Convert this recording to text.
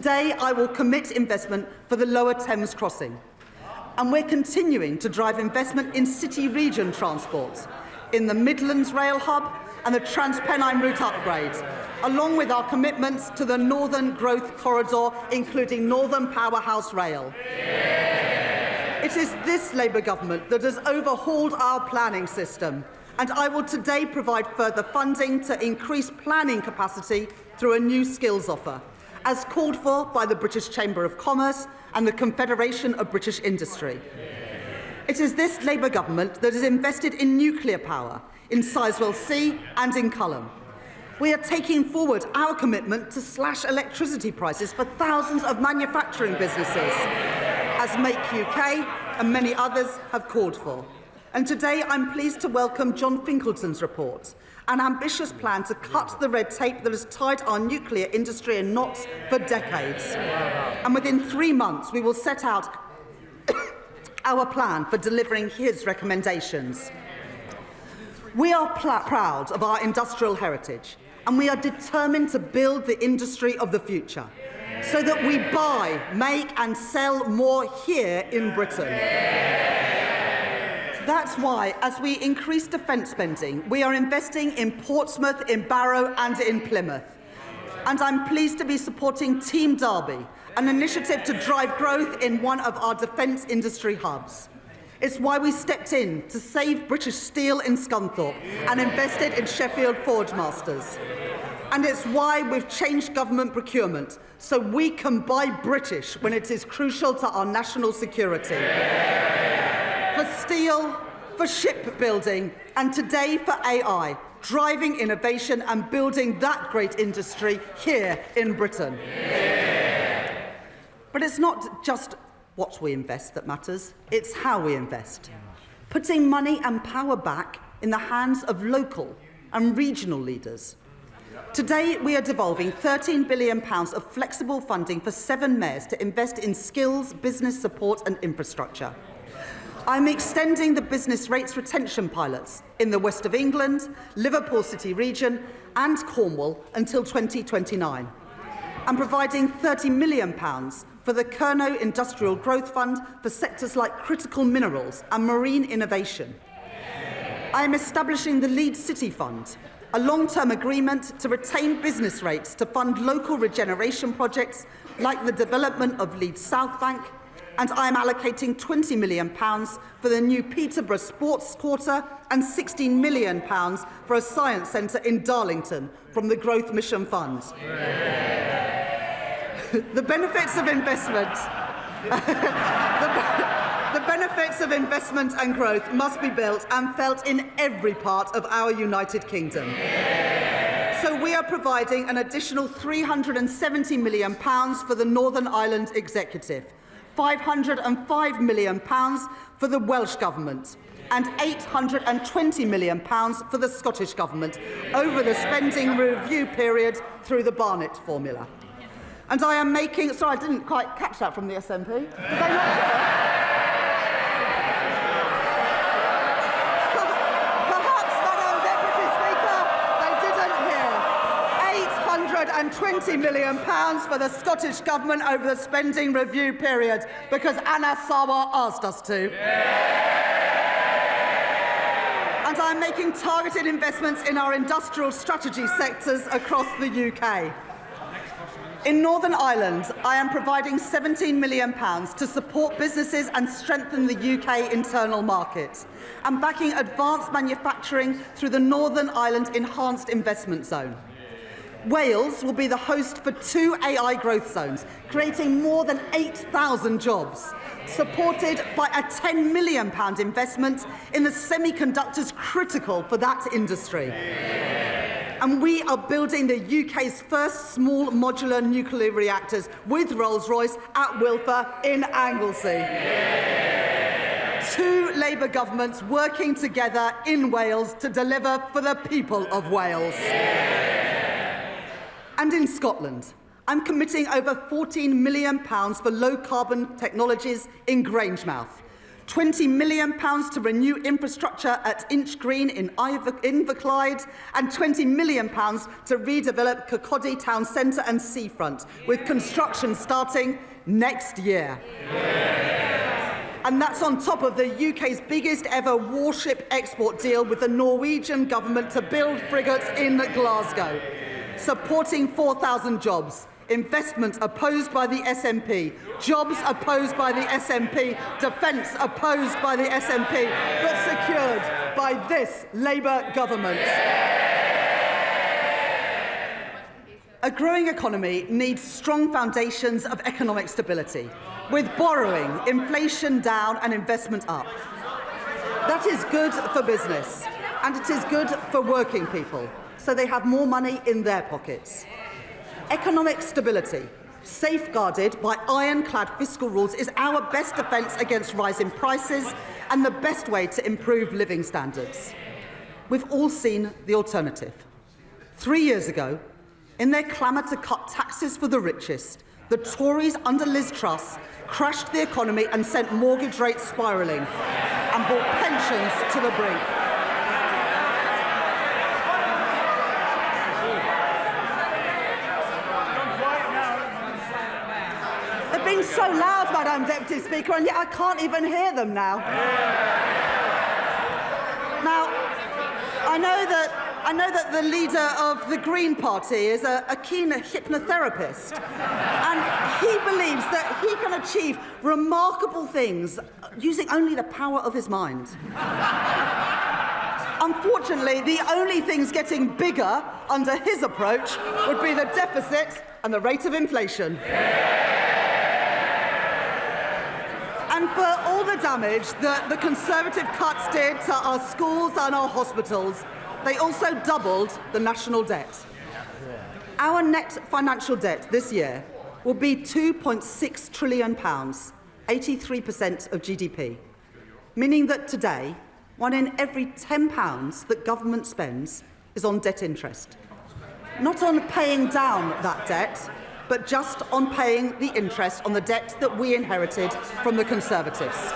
Today, I will commit investment for the Lower Thames crossing. And we're continuing to drive investment in city-region transport, in the Midlands Rail Hub and the Transpennine route upgrade, along with our commitments to the Northern Growth Corridor, including Northern Powerhouse Rail. It is this Labour government that has overhauled our planning system, and I will today provide further funding to increase planning capacity through a new skills offer, as called for by the British Chamber of Commerce and the Confederation of British Industry. It is this Labour government that has invested in nuclear power, in Sizewell C and in Culham. We are taking forward our commitment to slash electricity prices for thousands of manufacturing businesses, as Make UK and many others have called for. And today I'm pleased to welcome John Finkelton's report, an ambitious plan to cut the red tape that has tied our nuclear industry in knots for decades. And within 3 months, we will set out our plan for delivering his recommendations. We are proud of our industrial heritage, and we are determined to build the industry of the future so that we buy, make and sell more here in Britain. That's why, as we increase defence spending, we are investing in Portsmouth, in Barrow and in Plymouth. And I'm pleased to be supporting Team Derby, an initiative to drive growth in one of our defence industry hubs. It's why we stepped in to save British Steel in Scunthorpe and invested in Sheffield Forgemasters. And it's why we've changed government procurement so we can buy British when it is crucial to our national security. For steel, for shipbuilding, and today for AI, driving innovation and building that great industry here in Britain. But it's not just what we invest that matters, it's how we invest. Putting money and power back in the hands of local and regional leaders. Today, we are devolving £13 billion of flexible funding for 7 mayors to invest in skills, business support and infrastructure. I'm extending the business rates retention pilots in the West of England, Liverpool City region and Cornwall until 2029. I'm providing £30 million for the Kernow Industrial Growth Fund for sectors like critical minerals and marine innovation. I am establishing the Leeds City Fund, a long-term agreement to retain business rates to fund local regeneration projects like the development of Leeds South Bank, and I am allocating £20 million for the new Peterborough Sports Quarter and £16 million for a science centre in Darlington from the Growth Mission Fund. The benefits of investment the benefits of investment and growth must be built and felt in every part of our United Kingdom. So we are providing an additional £370 million for the Northern Ireland Executive, £505 million for the Welsh Government and £820 million for the Scottish Government over the spending review period through the Barnett formula. And I am making... Sorry, I didn't quite catch that from the SNP. Did they not? Perhaps, Madam Deputy Speaker, they didn't hear. £820 million for the Scottish Government over the spending review period because Anna Sawa asked us to. And I'm making targeted investments in our industrial strategy sectors across the UK. In Northern Ireland, I am providing £17 million to support businesses and strengthen the UK internal market, and backing advanced manufacturing through the Northern Ireland Enhanced Investment Zone. Wales will be the host for 2 AI growth zones, creating more than 8,000 jobs, supported by a £10 million investment in the semiconductors critical for that industry. And we are building the UK's first small modular nuclear reactors with Rolls-Royce at Wilfer in Anglesey. 2 Labour governments working together in Wales to deliver for the people of Wales. And in Scotland, I'm committing over £14 million for low-carbon technologies in Grangemouth, £20 million to renew infrastructure at Inchgreen in Inverclyde, and £20 million to redevelop Kirkcaldy Town Centre and Seafront, with construction starting next year. And that's on top of the UK's biggest ever warship export deal with the Norwegian government to build frigates in Glasgow, supporting 4,000 jobs. Investment opposed by the SNP, jobs opposed by the SNP, defence opposed by the SNP, but secured by this Labour government. A growing economy needs strong foundations of economic stability, with borrowing, inflation down and investment up. That is good for business, and it is good for working people, so they have more money in their pockets. Economic stability, safeguarded by ironclad fiscal rules, is our best defence against rising prices and the best way to improve living standards. We've all seen the alternative. 3 years ago, in their clamour to cut taxes for the richest, the Tories under Liz Truss crashed the economy and sent mortgage rates spiralling and brought pensions to the brink. They're being so loud, Madam Deputy Speaker, and yet I can't even hear them now. Now, I know that the leader of the Green Party is a keen hypnotherapist, and he believes that he can achieve remarkable things using only the power of his mind. Unfortunately, the only things getting bigger under his approach would be the deficit and the rate of inflation. And for all the damage that the Conservative cuts did to our schools and our hospitals, they also doubled the national debt. Our net financial debt this year will be £2.6 trillion, 83% of GDP, meaning that today, 1 in every £10 that government spends is on debt interest. Not on paying down that debt, but just on paying the interest on the debt that we inherited from the Conservatives.